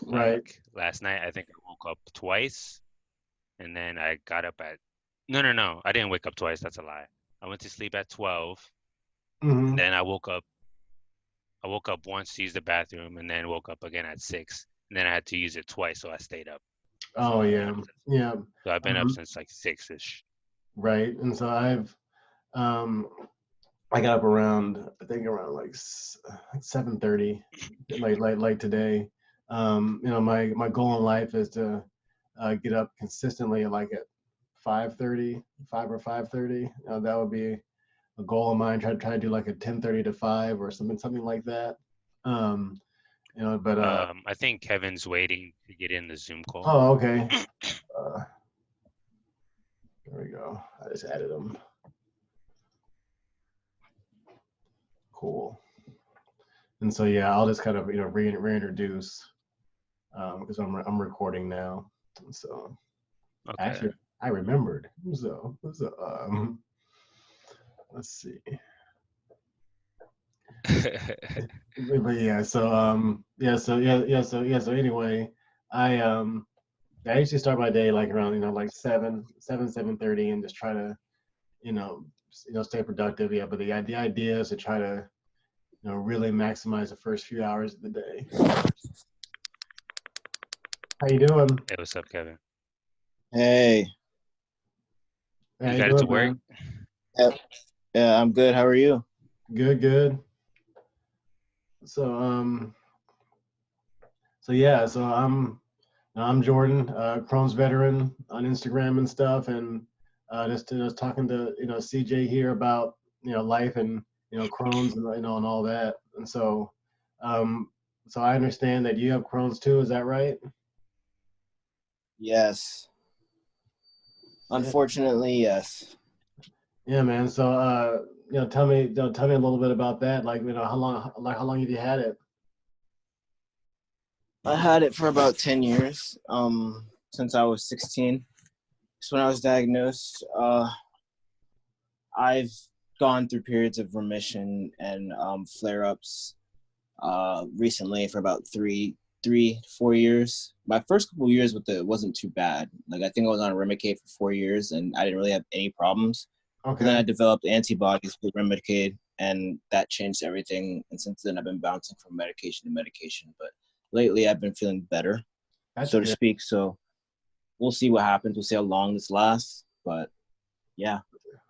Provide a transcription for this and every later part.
Right. Like last night, I think I woke up twice, and then I got up at. No. I didn't wake up twice. That's a lie. I went to sleep at 12, and Mm-hmm. then I woke up. I woke up once to use the bathroom, and then woke up again at 6, and then I had to use it twice, so I stayed up. Oh So I've been yeah, up since. yeah. So I've been up since like 6ish. Right. And so um, I got up around, I think around like 7:30, like today. My goal in life is to get up consistently like at 5:30, 5 or 5:30. That would be a goal of mine. Try to do like a 10:30 to 5 or something like that. Um, but I think Kevin's waiting to get in the Zoom call. oh, okay. Uh, there we go. I just added them. Cool. And so yeah, I'll just kind of reintroduce because I'm recording now. So Okay. actually, I remembered. So let's see. But yeah, so anyway, I um I usually start my day like around like 7:30 and just try to you know stay productive. Yeah, but the idea is to try to really maximize the first few hours of the day. How you doing? Hey, what's up, Kevin? Hey, How You you got it to doing, work? man? yeah, yeah, I'm good. How are you? Good, good. So yeah, so I'm Jordan, Crohn's veteran on Instagram and stuff, and just talking to CJ here about life and Crohn's and and all that. And um, so I understand that you have Crohn's too. Is that right? Yes. Yeah, Unfortunately, yes. yeah, man. So tell me a little bit about that. Like how long have you had it? I had it for about 10 years, since I was 16. So when I was diagnosed, I've gone through periods of remission and flare-ups recently for about 3, 4 years. My first couple of years with it wasn't too bad. Like I think I was on Remicade for 4 years and I didn't really have any problems. But then Okay, I developed antibodies with Remicade, and that changed everything. And since then, I've been bouncing from medication to medication. But lately, I've been feeling better, that's so to good. speak. So we'll see what happens. We'll see how long this lasts. But yeah,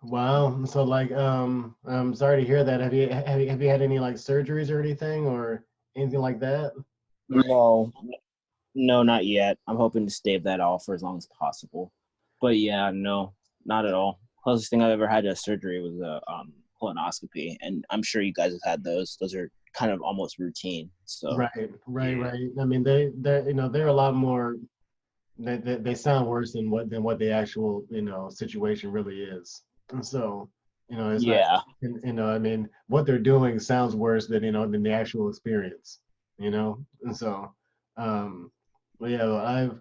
Wow. So like I'm sorry to hear that. Have you had any like surgeries or anything or anything like that? no, no, not yet. I'm hoping to stave that off for as long as possible. But yeah, no, not at all. Closest thing I've ever had to surgery was a colonoscopy, and I'm sure you guys have had those. Those are kind of almost routine. So Right, right, Yeah. right. I mean they they're a lot more they sound worse than what the actual, situation really is. And so, it's not yeah, I mean what they're doing sounds worse than than the actual experience, And so but yeah, I've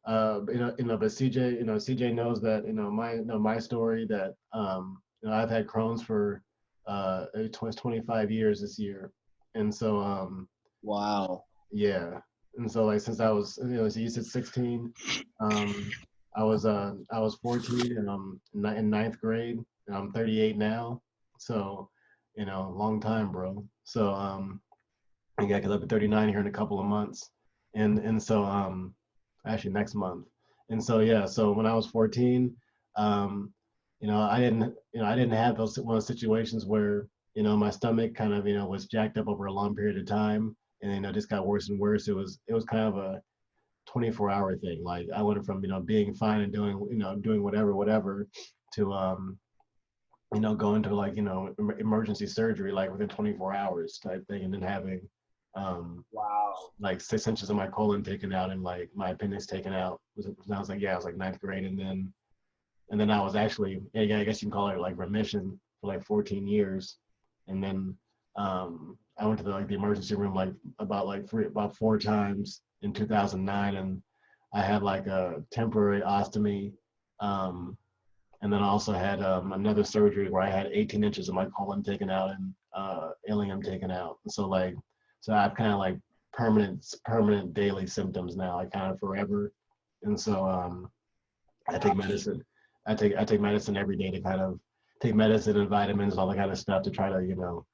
but CJ knows that my story that I've had Crohn's for 25 years this year, and so wow. yeah, and so like since I was so you said 16, um, I was 14 and I'm in ninth grade, and I'm 38 now, so long time, bro. So yeah, because I'll be 39 here in a couple of months, and so actually next month, and so yeah, so when I was 14, um, I didn't have those one of those situations where my stomach kind of was jacked up over a long period of time, and just got worse and worse. It was kind of a 24-hour thing. Like I went from being fine and doing whatever to going to like emergency surgery like within 24 hours type thing, and then having um Wow. like 6 inches of my colon taken out and like my appendix taken out. I was like, yeah, I was like ninth grade, and then I was actually, yeah, I guess you can call it like remission for like 14 years, and then I went to the emergency room like about 4 times in 2009, and I had like a temporary ostomy, um, and then I also had another surgery where I had 18 inches of my colon taken out and ileum taken out. So I've kind of like permanent daily symptoms now, like kind of forever. And so I take medicine. I take medicine every day to kind of take medicine and vitamins and all that kind of stuff to try to,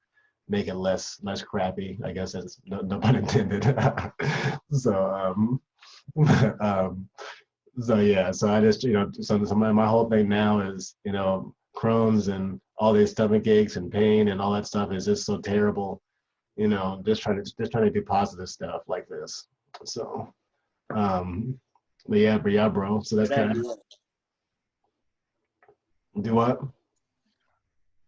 make it less crappy. I guess that's no pun intended. So so yeah, so I just so my whole thing now is Crohn's and all these stomach aches and pain and all that stuff is just so terrible. Just trying to do positive stuff like this. So but yeah, bro. So that's kind of do what?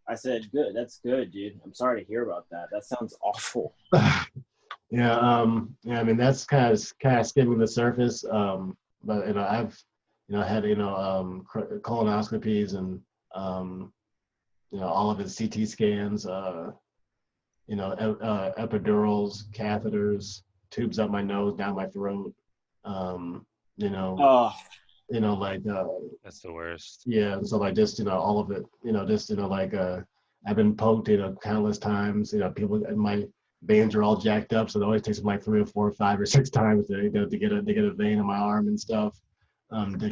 I said, good. That's good, dude. I'm sorry to hear about that. That sounds awful. Yeah, I mean that's kind of skimming the surface. But I've had colonoscopies and all of his CT scans, epidurals, catheters, tubes up my nose, down my throat. Oh, Like That's the worst. yeah, so like just all of it, just like I've been poked countless times. People, my veins are all jacked up, so it always takes them like 3 or 4 or 5 or 6 times to get a vein in my arm and stuff.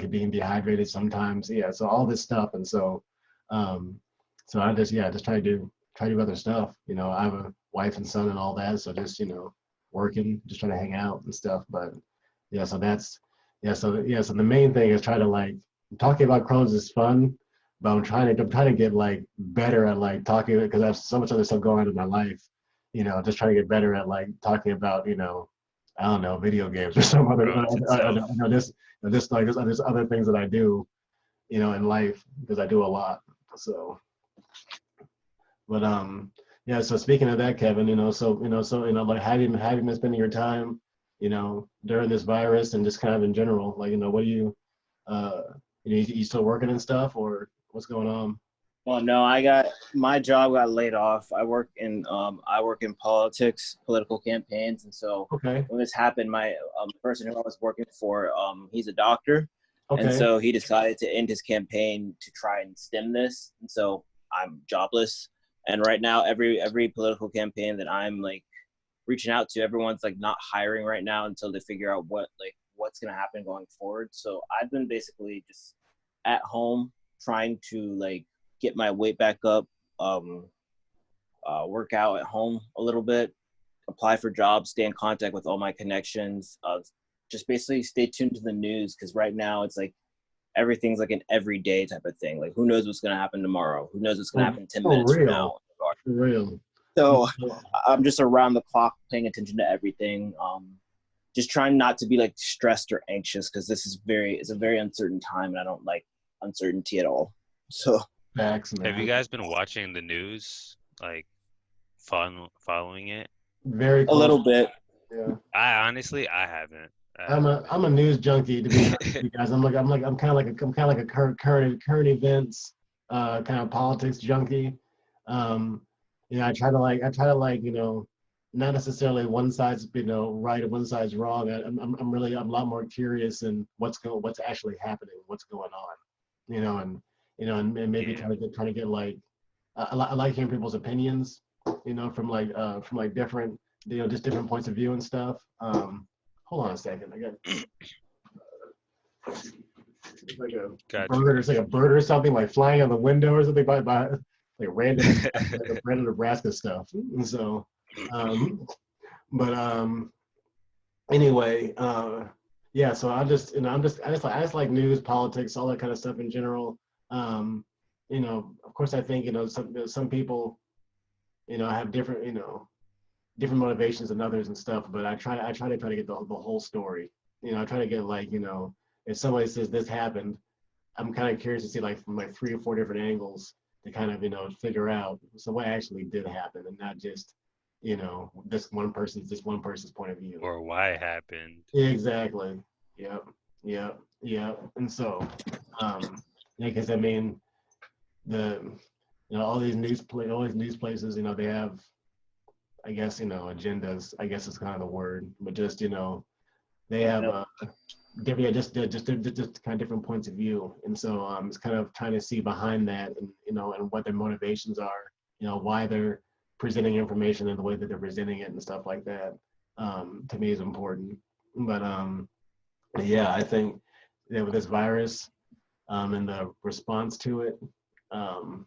Being dehydrated sometimes, yeah. So all this stuff, and so so I just try to do other stuff. I have a wife and son and all that, so just working, just trying to hang out and stuff. But yeah, so that's so the main thing is try to like talking about Crohn's is fun, but I'm trying to get like better at like talking because I have so much other stuff going on in my life. Just trying to get better at like talking about I don't know, video games or some other just like there's other things that I do in life because I do a lot. So but yeah, so speaking of that, Kevin, like how have you been spending your time during this virus and just kind of in general, like what do you you still working and stuff, or what's going on? well, no, my job got laid off. I work in politics, political campaigns, and so Okay. when this happened, my person who I was working for, he's a doctor, Okay. and so he decided to end his campaign to try and stem this, and so I'm jobless. And right now, every political campaign that I'm like reaching out to, everyone's like not hiring right now until they figure out what's going to happen going forward. So I've been basically just at home trying to like get my weight back up, work out at home a little bit, apply for jobs, stay in contact with all my connections, just basically stay tuned to the news, because right now it's like everything's like an everyday type of thing. Like who knows what's going to happen tomorrow? Who knows what's going to happen 10 minutes from now? For real. So I'm just around the clock paying attention to everything. Just trying not to be like stressed or anxious, because it's a very uncertain time, and I don't like uncertainty at all. So Facts, man. Have you guys been watching the news, like following it? Very close. a little bit. Yeah. I haven't. I'm a news junkie, to be honest with you guys. I'm kind of like a current events kind of politics junkie. I try to like not necessarily one side's right and one side's wrong. I'm a lot more curious in what's actually happening, what's going on, and maybe trying to get like I like hearing people's opinions, from different just different points of view and stuff. Hold on a second. I got it's like a bird. It's like a bird or something like flying on the window or something by like random Nebraska stuff. And so, anyway, yeah. So I just like news, politics, all that kind of stuff in general. Of course, I think some people, have different different motivations than others and stuff. But I try to get the whole story. I try to get like if somebody says this happened, I'm kind of curious to see like from like 3 or 4 different angles to kind of figure out so what actually did happen, and not just this one person's point of view Or why it happened. Exactly. Yep. And so because I mean all these news places, they have, I guess, agendas, I guess is kind of the word, but just they have just kind of different points of view, and so it's kind of trying to see behind that, and and what their motivations are, why they're presenting information in the way that they're presenting it and stuff like that. to me is important. But yeah, I think with this virus and the response to it, um,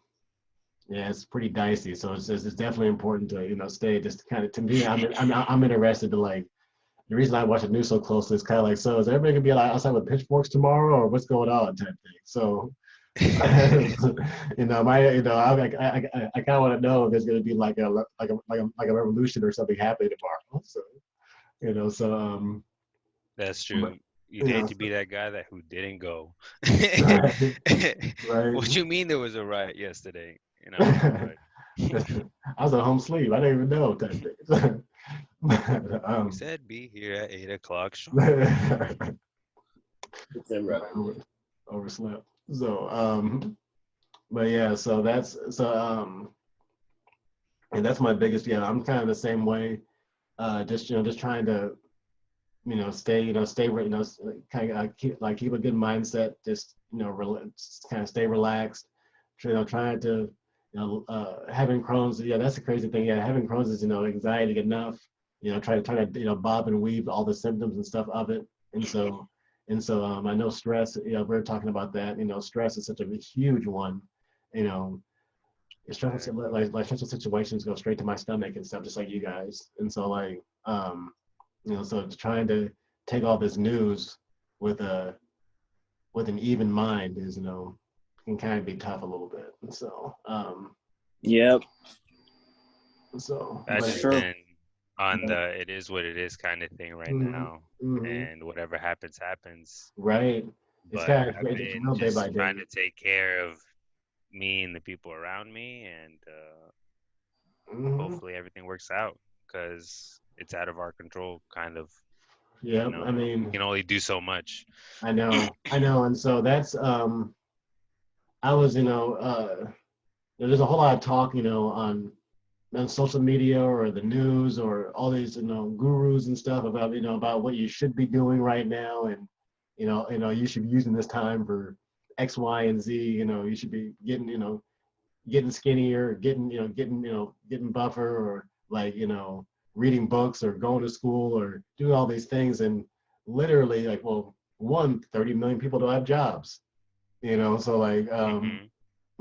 yeah, it's pretty dicey. So it's definitely important to stay just kind of to me. I'm interested to like the reason I watch the news so closely is kind of like, so is everybody gonna be like outside with pitchforks tomorrow or what's going on type thing. So I kind of want to know if there's gonna be like a revolution or something happening tomorrow. So so That's true. You'd you hate know, to be that guy who didn't go. right. What you mean there was a riot yesterday? I was at home sleep. I didn't even know type thing. We said be here at 8 o'clock sharp. Overslept. So but yeah, so and that's my biggest. Yeah, I'm kind of the same way. Just trying to stay kind of keep a good mindset. Just just kind of stay relaxed. Trying to having Crohn's. Yeah, that's the crazy thing. Yeah, having Crohn's is anxiety enough. Try to bob and weave all the symptoms and stuff of it. And so I know stress. We're talking about that. Stress is such a huge one. Stressful stressful situations go straight to my stomach and stuff, just like you guys. And so so trying to take all this news with an even mind is can kind of be tough a little bit. And so Yep. I've just true. been on the it is what it is kind of thing right now, Mhm. and whatever happens, happens. Right. It's But kind of I've it's been real day by just day. trying to take care of me and the people around me, and hopefully everything works out because it's out of our control, kind of. Yeah, I We mean, can only do so much. I know, and so that's I was there's a whole lot of talk on social media or the news or all these gurus and stuff about what you should be doing right now, and you should be using this time for X, Y, and Z. You should be getting skinnier, getting buffer, or like reading books or going to school or doing all these things. And literally, like, well, 30 million people don't have jobs, so like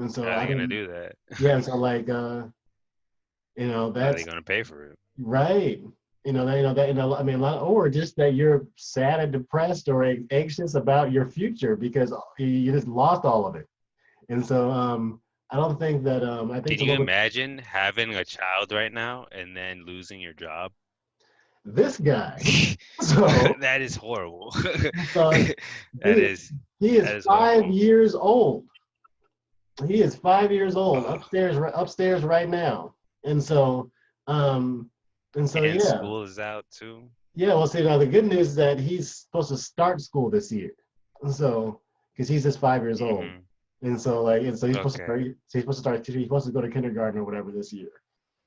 and so How are I they gonna don't do that? yeah, so like How are that's they gonna pay for it? right. I mean, or just that you're sad and depressed or anxious about your future because you just lost all of it. And so I don't think that I think Can it's a you little bit. imagine having a child right now and then losing your job? This guy, so That is horrible. so That he, is he is horrible. 5 years old. He is 5 years old Ugh. upstairs right now. And so And yeah. school is out too. Yeah, well, see, now the good news is that he's supposed to start school this year. So, because he's just 5 years old. Mhm. And so so he's supposed to start, Okay. he's supposed to go to kindergarten or whatever this year.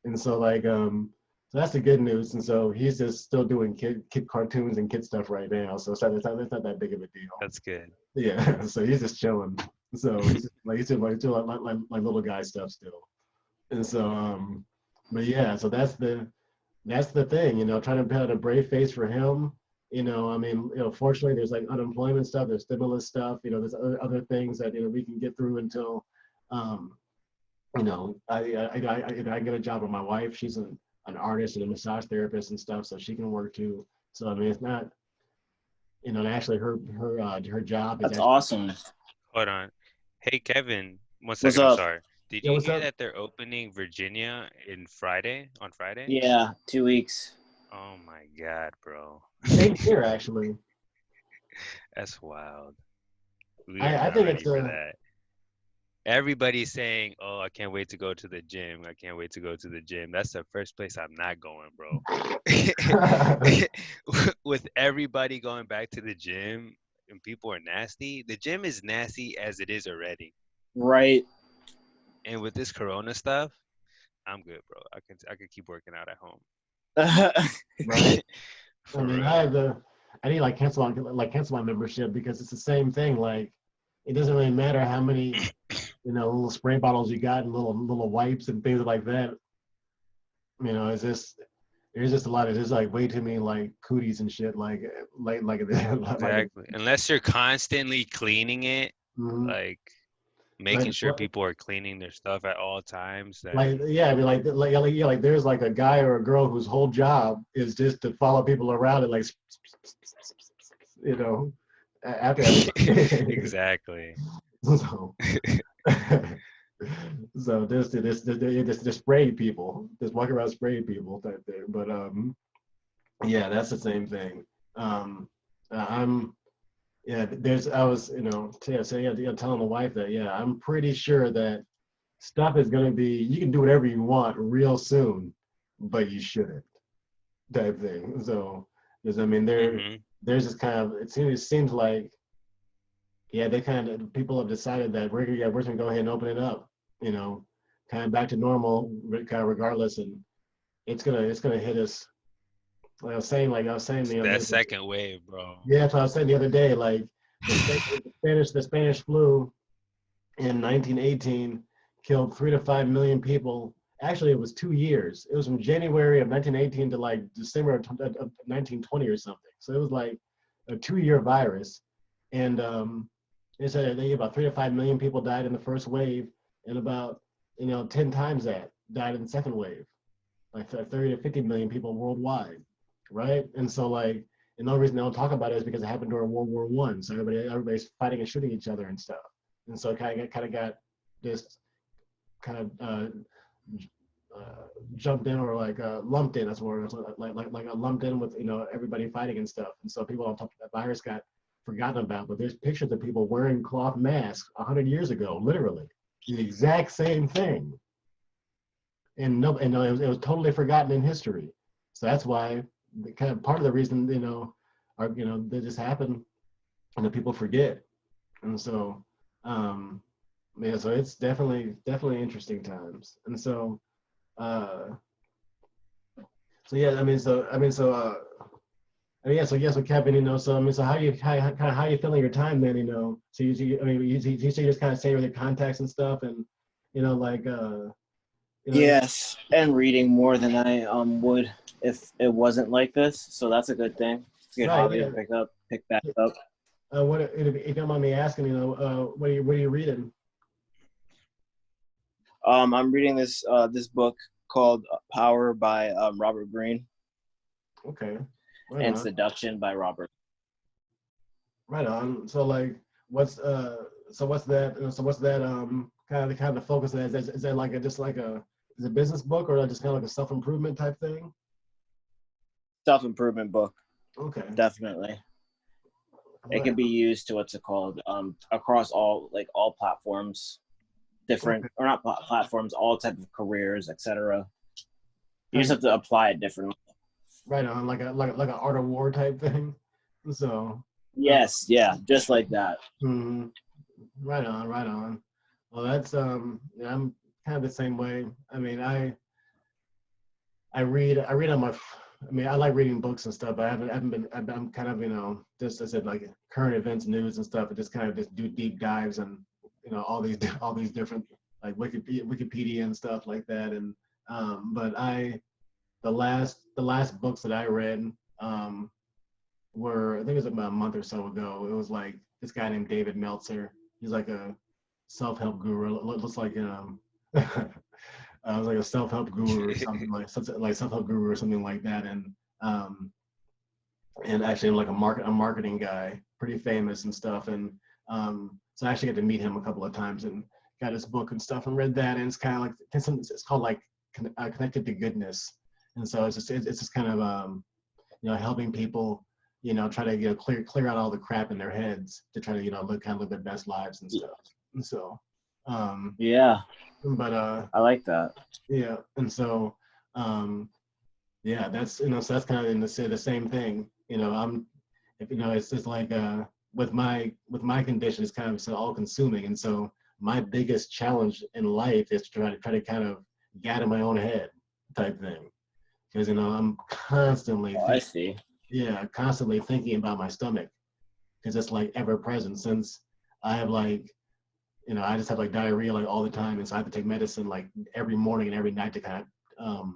And so so that's the good news. And so he's just still doing kid cartoons and kid stuff right now. So it's not that big of a deal. That's good. Yeah. So he's just chilling. So he's doing like little guy stuff still. And so but yeah, so that's the thing, trying to put a brave face for him. I mean, fortunately, there's like unemployment stuff, there's stimulus stuff, there's other things that we can get through until, I get a job with my wife. She's an artist and a massage therapist and stuff, so she can work too. So I mean, it's not, and actually her job is That's actually. awesome. Hold on. Hey Kevin, one What's second. I'm up? sorry. Did Yeah, you what's hear up? that they're opening Virginia on Friday? Yeah, 2 weeks. Oh my God, bro. Same here, actually. That's wild. We are I not think ready it's for that. Everybody's saying, "Oh, I can't wait to go to the gym. I can't wait to go to the gym." That's the first place I'm not going, bro. With everybody going back to the gym and people are nasty, the gym is nasty as it is already. Right. And with this Corona stuff, I'm good, bro. I can keep working out at home. right. For I mean, real. I need to cancel my membership because it's the same thing. Like, it doesn't really matter how many little spray bottles you got and little wipes and things like that. It's just there's just a lot of there's like way too many like cooties and shit like Exactly. Unless you're constantly cleaning it, mhm. like making like sure people are cleaning their stuff at all times, like then yeah, I mean like there's like a guy or a girl whose whole job is just to follow people around and like you know after everybody. exactly. So so just spray people, just walk around spraying people type thing. But yeah, that's the same thing. I'm yeah. There's I was yeah, so yeah, telling the wife that yeah, I'm pretty sure that stuff is gonna be you can do whatever you want real soon, but you shouldn't type thing. So because I mean Hmm. there's this kind of it seems like yeah, they kind of people have decided that we're gonna go ahead and open it up, you know, kind of back to normal, kind of regardless, and it's gonna hit us. Like I was saying, That second wave, bro. yeah, that's what I was saying the other day. Like the Spanish flu in 1918 killed 3 to 5 million people. Actually, it was 2 years. It was from January of 1918 to like December of 1920 or something. So it was like a 2 year virus, and they said about 3 to 5 million people died in the first wave, and about 10 times that died in the second wave, like 30 to 50 million people worldwide, right? And so like, and the only reason they don't talk about it is because it happened during World War One. So everybody's fighting and shooting each other and stuff, and so it kind of got this kind of jumped in or like lumped in. That's what it was like lumped in with everybody fighting and stuff. And so people on top of that virus got forgotten about. But there's pictures of people wearing cloth masks 100 years ago, literally the exact same thing, and no, and it was totally forgotten in history. So that's why kind of part of the reason are they just happen and the people forget, and so yeah, so it's definitely interesting times, and uh, so yeah, yeah, so Kevin, so so how you filling your time then, so you say you just kind of stay with the contacts and stuff, and like you know, Yes, and reading more than I would if it wasn't like this. So that's a good thing. It's a good right, hobby yeah. to pick back up. What if you don't mind me asking, what are you reading? I'm reading this book called Power by Robert Greene Okay, right and on, Seduction by Robert. right on. So like, what's what's that? What's that? Kind of focus of that? Is that like just like a is it a business book or just kind of like a self improvement type thing? Self-improvement book, Okay, definitely. It right. can be used to what's it called across all platforms, different Okay, or not platforms, all type of careers, etc. You kind just of, have to apply it differently. right on, like an art of war type thing. So, uh, Yes, yeah, just like that. mhm. Right on, right on. Well, that's yeah, I'm kind of the same way. I mean, I read on my. I mean, I like reading books and stuff, but I haven't been. I'm kind of just as I said like current events, news and stuff, and just kind of just do deep dives and all these all these different like Wikipedia and stuff like that. And but the last books that I read were, I think it was about a month or so ago. It was like this guy named David Meltzer. He's like a self-help guru. Looks like I was like a self-help guru or something like self-help guru or something like that. Um, and actually I'm like a marketing guy, pretty famous and stuff. And so I actually got to meet him a couple of times and got his book and stuff and read that. And it's kind of like it's called like Connected to Goodness. And so it's just kind of helping people try to clear out all the crap in their heads to try to live their best lives and stuff. And so Yeah, but I like that. yeah, and so yeah, that's so that's kind of the same thing. I'm if it's just like with my condition, it's kind of so all consuming, and so my biggest challenge in life is to try to kind of get out of my own head type thing, because I'm constantly Oh, I see. constantly thinking about my stomach, because it's like ever present since I have like I just have like diarrhea like all the time, and so I have to take medicine like every morning and every night to kind of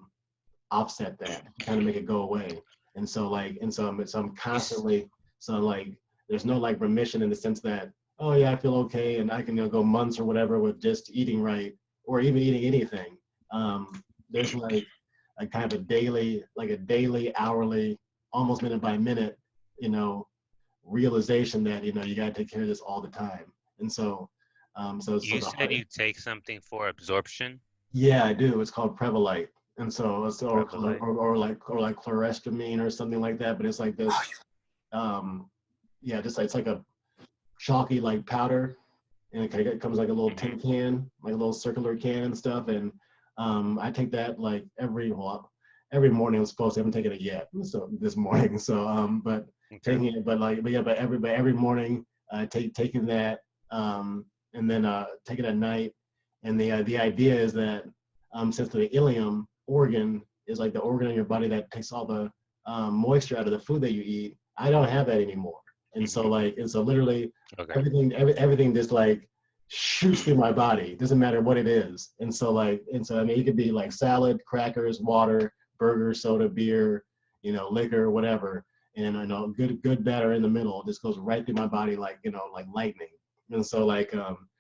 offset that, kind of make it go away. And so I'm constantly, so like there's no like remission in the sense that, oh yeah, I feel okay and I can go months or whatever with just eating right or even eating anything. There's like a kind of a daily, hourly, almost minute by minute, realization that you got to take care of this all the time. And so You said you take something for absorption. yeah, I do. It's called Prevolite. And so it's Prevolite. or like chlorestamine or something like that, but it's like this just like it's like a chalky like powder, and it comes like a little tin can, like a little circular can and stuff. And I take that like every morning. I'm supposed to, I haven't taken it yet, so this morning. So but taking it, but every morning taking that, and then take it at night. And the idea is that since the ileum organ is like the organ in your body that takes all the moisture out of the food that you eat, I don't have that anymore. And so literally everything just like shoots through my body. Doesn't matter what it is. And so I mean, it could be like salad, crackers, water, burger, soda, beer, liquor, whatever. And good, bad, or in the middle, it just goes right through my body like like lightning. And so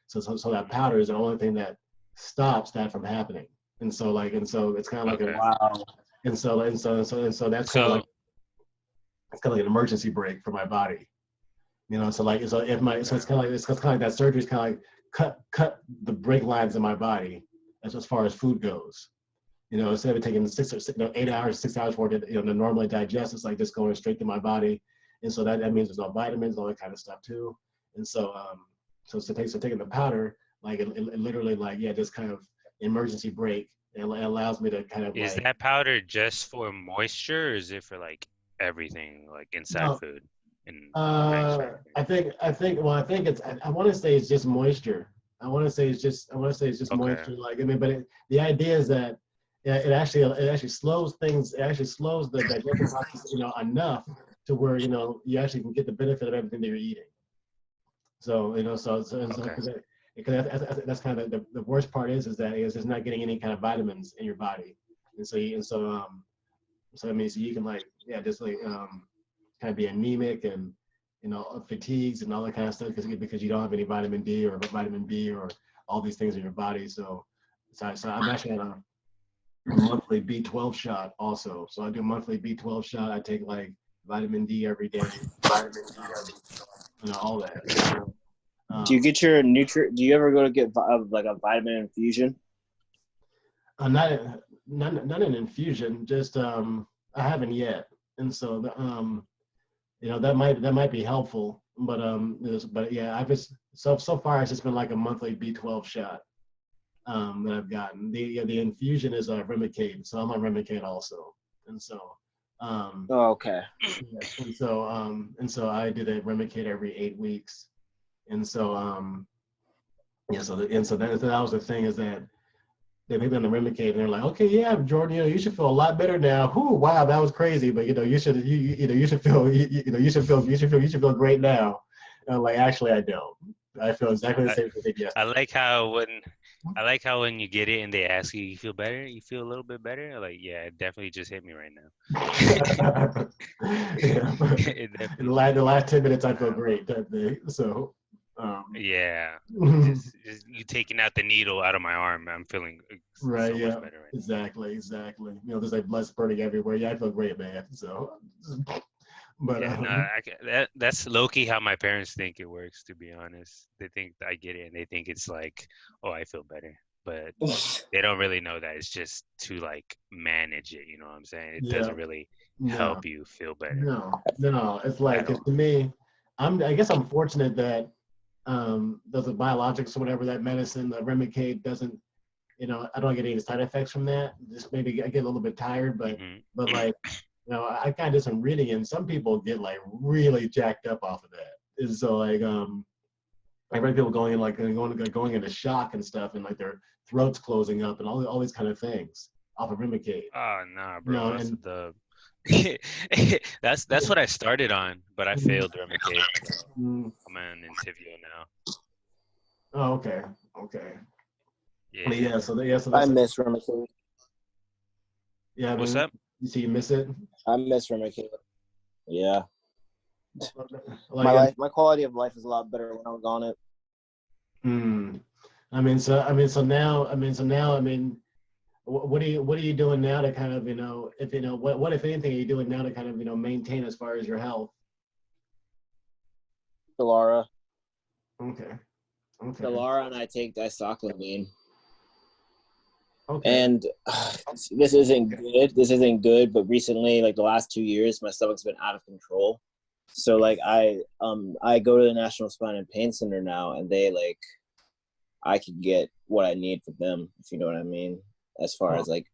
so that powder is the only thing that stops that from happening. And so it's kind of like wow. And so that's kind of like, it's kind of like an emergency brake for my body. It's kind of like that surgery is kind of like cut the brake lines in my body as far as food goes. Instead of taking 8 hours, 6 hours for it to normally digest, it's like just going straight to my body. And so that means there's no vitamins, all that kind of stuff too. And so taking the powder, like it literally like, just kind of emergency brake. It allows me to kind of Is that powder just for moisture, or is it for like everything, like inside food? I think it's, I want to say it's just moisture. I want to say it's just moisture. Like, I mean, but the idea is that it actually slows things. It actually slows the digestion process, enough to where you actually can get the benefit of everything that you're eating. So because that's kind of the worst part is that it's just not getting any kind of vitamins in your body, and so I mean, so you can like just like kind of be anemic and fatigues and all that kind of stuff because you don't have any vitamin D or vitamin B or all these things in your body. So I'm actually on a monthly B12 shot also. So I do a monthly B12 shot. I take like vitamin D every day, all that. Do you get your do you ever go to get like a vitamin infusion? Not an infusion, just I haven't yet, and so that might be helpful, but I've just so far it's just been like a monthly B12 shot that I've gotten. The infusion is Remicade, so I'm on Remicade also, and so okay. And so I do the Remicade every 8 weeks. And so that was the thing, is that they put me on the Remicade and they're like, okay, yeah, Jordan, you should feel a lot better now. Whew, wow, that was crazy, but you should feel great now. And I'm like, actually, I don't. I feel exactly the same as I did yesterday. I like how when you get it and they ask you feel better, you feel a little bit better. Like, yeah, it definitely just hit me right now. In the last 10 minutes, I feel great that day. So. Just you taking out the needle out of my arm, I'm feeling so much better right now. Exactly. There's like blood spurting everywhere. Yeah, I feel great, man. So, but that's low-key how my parents think it works, to be honest. They think I get it and they think it's like, oh, I feel better, but they don't really know that it's just to like manage it, you know what I'm saying? It doesn't really help you feel better. No, it's like, to me, I guess I'm fortunate that those biologics or whatever, that medicine, the Remicade doesn't, I don't get any side effects from that. Just maybe I get a little bit tired, but like, I kind of did some reading, and some people get like really jacked up off of that. And so like, I read people going into shock and stuff, and like their throats closing up and all these kind of things off of Remicade. Oh nah, bro. That's what I started on, but I failed Remicade. I'm on Entyvio now. Oh, okay. Yeah. So I miss Remicade. I miss Remicade. Yeah. Yeah, I What's mean, up? you see, you miss it. I miss Remicade. Yeah. Like, My quality of life is a lot better when I was on it. I mean, what are you doing now to kind of, if what if anything are you doing now to kind of, maintain as far as your health? Delara. Okay. Delara and I take dicyclomine. Okay. And this isn't good. This isn't good. But recently, like the last 2 years, my stomach's been out of control. So like I go to the National Spine and Pain Center now, and I can get what I need from them, if you know what I mean, as far as like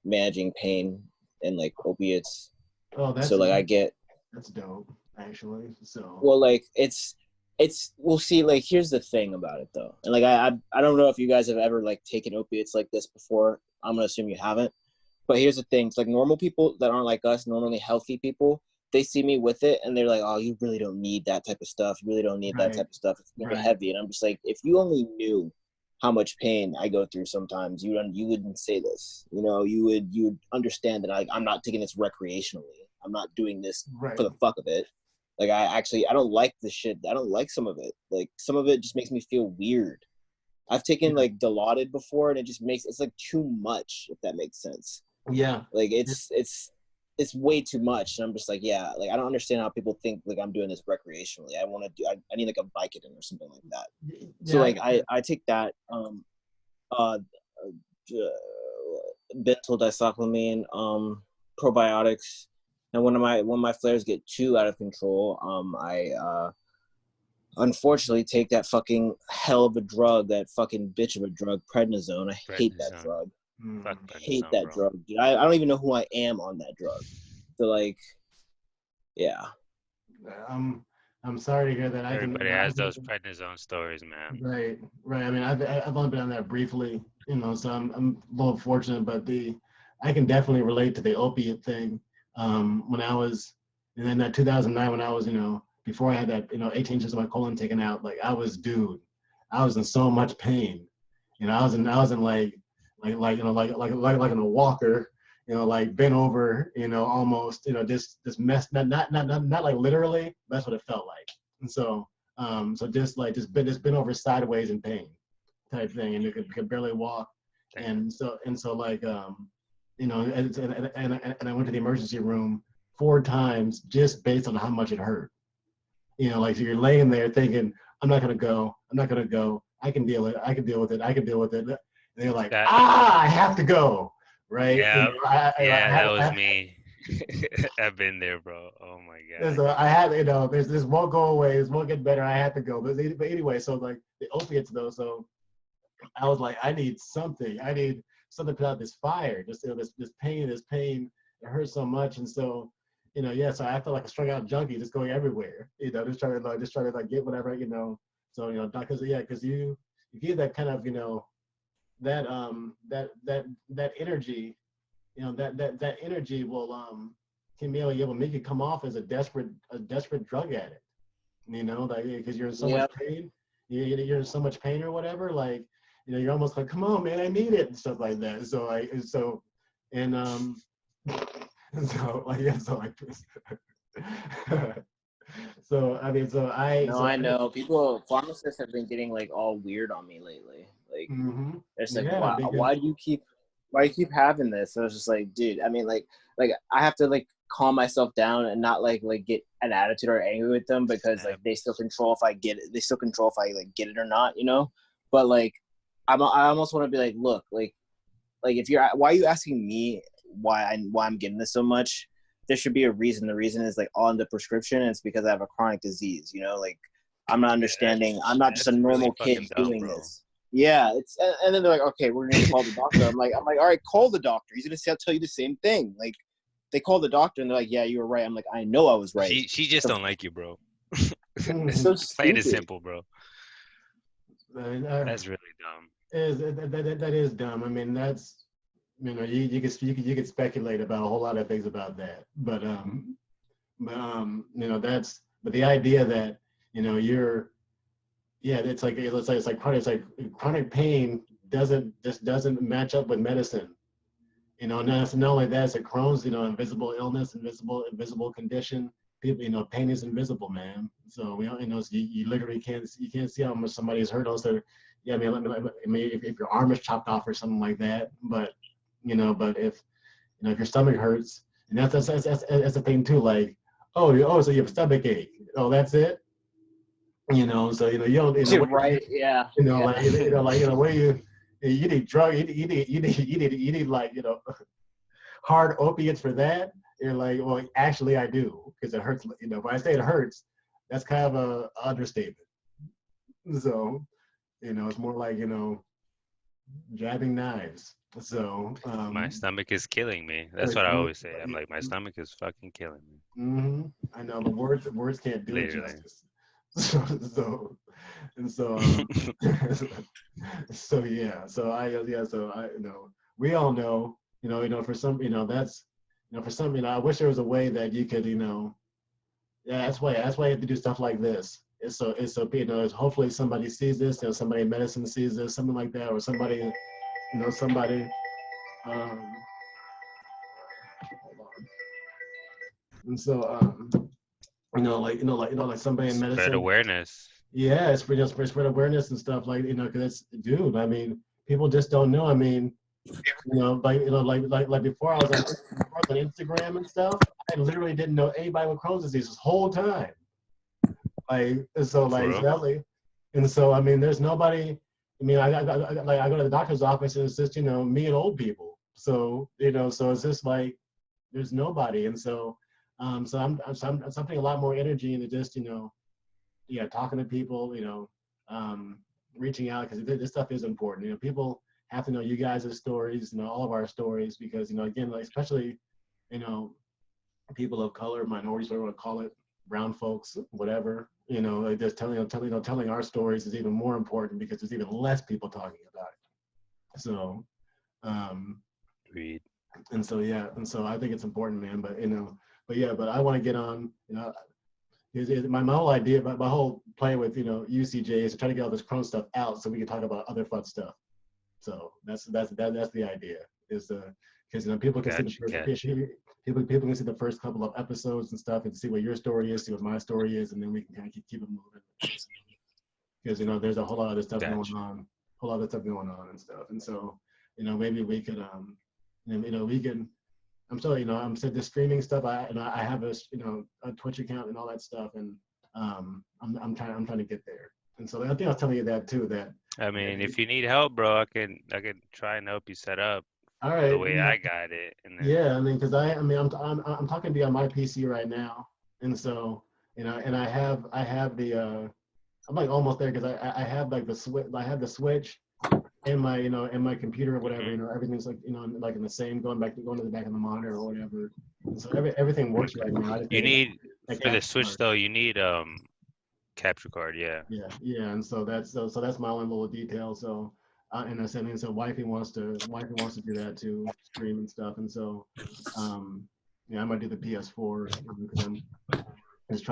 managing pain and like opiates. Oh, so like I get that's dope, actually. So well, like it's we'll see. Like here's the thing about it though, and like I don't know if you guys have ever like taken opiates like this before. I'm gonna assume you haven't. But here's the thing: it's like normal people that aren't like us, normally healthy people, they see me with it and they're like, "Oh, you really don't need that type of stuff. You really don't need that type of stuff. It's really heavy." And I'm just like, if you only knew how much pain I go through sometimes, you wouldn't say this. You know, you would understand that I'm not taking this recreationally. I'm not doing this for the fuck of it. Like I don't like this shit. I don't like some of it. Like some of it just makes me feel weird. I've taken like Dilaudid before, and it's like too much, if that makes sense. Yeah. Like it's way too much, and I'm just like, yeah, like I don't understand how people think like I'm doing this recreationally. I need like a Vicodin or something like that. Yeah, so like I take that bentyl dicyclomine, probiotics, and when my flares get too out of control, I unfortunately take that fucking hell of a drug, that fucking bitch of a drug, prednisone. I hate that drug. I hate that drug, dude. I don't even know who I am on that drug. So like, yeah. I'm sorry to hear that. Everybody has those prednisone stories, man. Right. I mean, I've only been on that briefly, so I'm a little fortunate, but I can definitely relate to the opiate thing. When I was, and then that 2009, when I was, before I had that, 18 inches of my colon taken out, like I was in so much pain. I was in like in a walker, like bent over, almost, this mess, not like literally, but that's what it felt like. And so just been over sideways in pain type thing, and you could barely walk. And so like, and I went to the emergency room 4 times just based on how much it hurt. Like, so you're laying there thinking, I'm not gonna go. I can deal with it. And they're like, I have to go. Right? Yeah, that was me. I've been there, bro. Oh my god. So I had, this won't go away. This won't get better. I have to go. But anyway, so like the opiates though. So I was like, I need something to put out this fire. Just this pain. It hurts so much, and so so I felt like a strung out junkie, just going everywhere. Just trying to get whatever. So because you get that kind of that energy. That energy will can be able to make you come off as a desperate drug addict. Like because you're in so much pain. You're in so much pain or whatever. Like you're almost like, come on, man, I need it and stuff like that. So I know people, pharmacists have been getting like all weird on me lately. Like it's like, why do you keep having this? So I was just like, dude, I mean, like I have to like calm myself down and not like get an attitude or angry with them, because like they still control if I get it. They still control if I like get it or not, But like I almost want to be like, look, like if why are you asking me why I'm getting this so much? There should be a reason. The reason is like on the prescription, and it's because I have a chronic disease, like I'm not understanding. I'm not just a normal kid doing this. Yeah, and then they're like, okay, we're gonna call the doctor. I'm like, all right, call the doctor. He's gonna tell you the same thing. Like, they call the doctor and they're like, yeah, you were right. I'm like, I know I was right. She just don't like you, bro. It's so plain and simple, bro. That's really dumb. That is dumb. I mean, that's you could speculate about a whole lot of things about that, but that's the idea that you're it's like chronic pain doesn't match up with medicine. You know, not only that, it's a Crohn's, you know, invisible illness, invisible condition. People, you know, pain is invisible, man. So, you know, so you literally can't see how much somebody's hurt. Also, yeah, I mean, if your arm is chopped off or something like that, but, you know, but if, you know, if your stomach hurts, and that's the thing too, like, so you have a stomach ache. Oh, that's it? You know, so, you know, you don't, you know, Right? Yeah. you know, Yeah. like, you know, like, you know, where you need drug, you need like, you know, hard opiates for that. You're like, well, actually I do, because it hurts. You know, when I say it hurts, that's kind of a understatement. So, you know, it's more like, you know, jabbing knives. So, My stomach is killing me. That's what I always say. I'm like, my stomach is fucking killing me. I know, but words can't do it Literally. justice. So and so so yeah, so I you know, we all know, you know, for some, you know, that's, you know, for some, you know, I wish there was a way that you could, you know, yeah, that's why you have to do stuff like this. It's so, you know, hopefully somebody sees this, you know, somebody in medicine sees this, something like that, or somebody, you know, somebody, um, hold on. And so, like somebody in Spread medicine. awareness. Yeah, it's spread awareness and stuff, like, you know, because it's, dude, I mean, people just don't know. I mean, you know, like before I was on Instagram and stuff, I literally didn't know anybody with Crohn's disease this whole time. Like, so For like, real? exactly. And so, I mean, there's nobody. I mean, I go to the doctor's office and it's just, you know, me and old people. So, you know, so it's just like there's nobody. And so, so I'm something a lot more energy into just, you know, yeah, talking to people, you know, reaching out, because this stuff is important. You know, people have to know you guys' stories, you know, all of our stories, because, you know, again, like, especially, you know, people of color, minorities, whatever you want to call it, brown folks, whatever, you know, like just telling our stories is even more important because there's even less people talking about it. So, Read. and so, yeah, and so I think it's important, man. But, you know, but yeah, but I want to get on, you know, my whole idea, my whole play with, you know, UCJ is to try to get all this Crohn stuff out so we can talk about other fun stuff. So that's the idea, is because, you know, people can see the first, people can see the first couple of episodes and stuff and see what your story is, see what my story is, and then we can kind of keep it moving. Because, you know, there's a whole lot of stuff going on, and stuff, and so, you know, maybe we could, you know, we can. I'm still, you know, I'm said the streaming stuff. I have a, you know, a Twitch account and all that stuff, and I'm trying to get there. And so I think I was telling you that too. That, I mean, if you need help, bro, I can try and help you set up all right, the way yeah, I got it. And then, yeah. I mean, because I'm talking to you on my PC right now, and so, you know, and I have the I'm like almost there, because I have like the switch. I have the switch in my, you know, in my computer or whatever, you know, everything's like, you know, like in the same, going to the back of the monitor or whatever. And so everything works right now. I just you need a for the capture Switch card. though, you need capture card, yeah. Yeah. And so that's my only little detail. So, and I said, and so wifey wants to do that too, stream and stuff. And so, yeah, I might do the PS4, because I'm just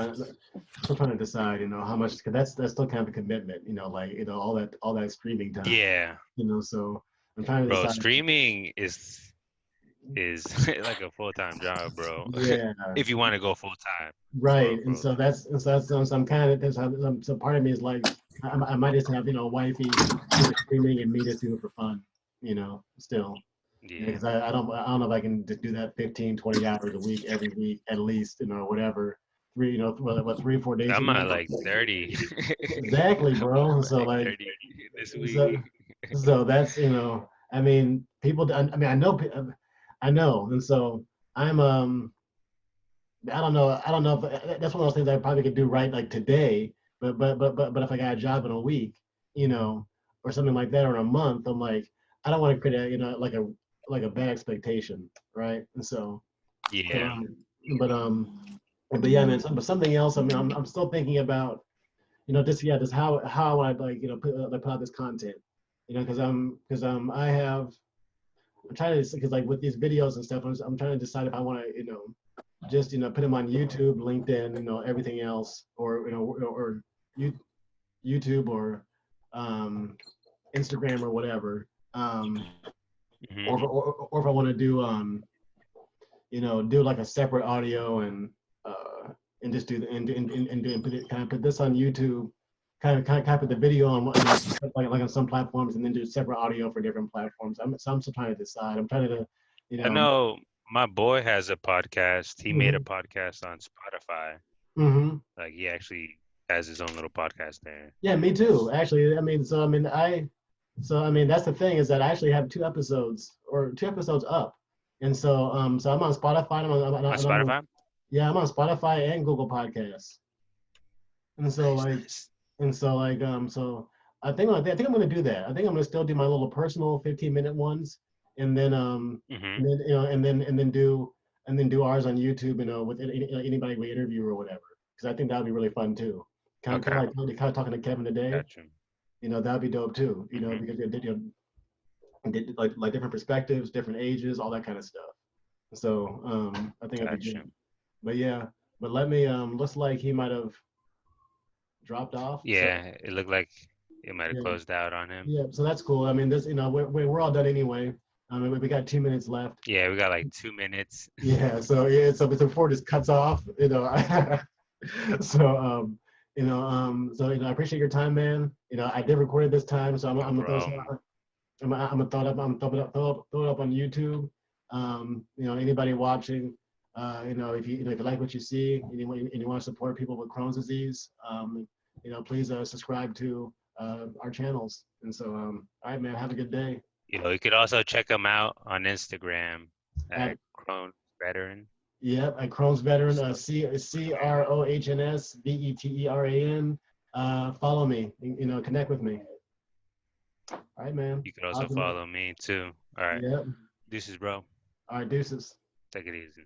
still trying to decide, you know, how much, because that's still kind of a commitment, you know, like, you know, all that streaming time. Yeah. You know, so I'm trying to Bro, decide. streaming is like a full-time job, bro. Yeah. If you want to go full-time. Right. And so I'm kind of, so part of me is like, I might just have, you know, wifey do the streaming and me just do it for fun, you know, still. Yeah. Because I don't know if I can just do that 15, 20 hours a week, every week, at least, you know, whatever. 3-4 days a I'm week. at like 30. Exactly, bro. So like like, 30 this week. so that's, you know, I mean, people, I mean, I know. And so I'm, I don't know if that's one of those things I probably could do right like today, but if I got a job in a week, you know, or something like that, or in a month, I'm like, I don't want to create a, you know, like a bad expectation, right? And so, Yeah. but but yeah, man, but something else. I mean, I'm still thinking about, you know, just how I want to, like, you know, put out this content, you know, because I'm trying to, because like with these videos and stuff, I'm trying to decide if I want to, you know, just, you know, put them on YouTube, LinkedIn, you know, everything else, or, you know, or YouTube, or Instagram, or whatever, Mhm. or if I want to do do like a separate audio and just do the and put it kind of put this on YouTube, kind of put the video on like on some platforms and then do separate audio for different platforms. I'm still trying to decide. I'm trying to, you I know. know my boy has a podcast. He made a Mhm. podcast on Spotify. Mhm. Like he actually has his own little podcast there. Yeah, me too. Actually, I mean that's the thing is that I actually have two episodes up, and so I'm on Spotify. On I'm on, Spotify? yeah, I'm on Spotify and Google Podcasts, and so Nice, like nice. so I think I'm gonna do that. I think I'm gonna still do my little personal 15-minute ones, and then Mhm. and then and then do ours on YouTube, with anybody we interview or whatever, because I think that would be really fun too. Okay. Kind of talking to Kevin today, Gotcha. that'd be dope too. Mhm. Because get like different perspectives, different ages, all that kind of stuff. So I think that'd be Gotcha. good. But yeah, but let me looks like he might have dropped off. So Yeah, it looked like it might have yeah, closed out on him. yeah. So that's cool. I mean, this we're all done anyway. I mean, we got 2 minutes left. Yeah, we got like 2 minutes. Yeah. So yeah. So before this cuts off, so I appreciate your time, man. I did record it this time, so No I'm gonna throw some, problem. I'm gonna throw it up. I'm gonna throw it up on YouTube. Anybody watching, if you like what you see and you want to support people with Crohn's disease, please subscribe to our channels. And so, all right, man, have a good day. You could also check him out on Instagram At at Crohn Veteran. at Crohn's Veteran, So, CROHNSVETERAN. Follow me. Connect with me. All right, man. you could also Awesome. follow me too. All right. Yep. Deuces, bro. All right, deuces. Take it easy.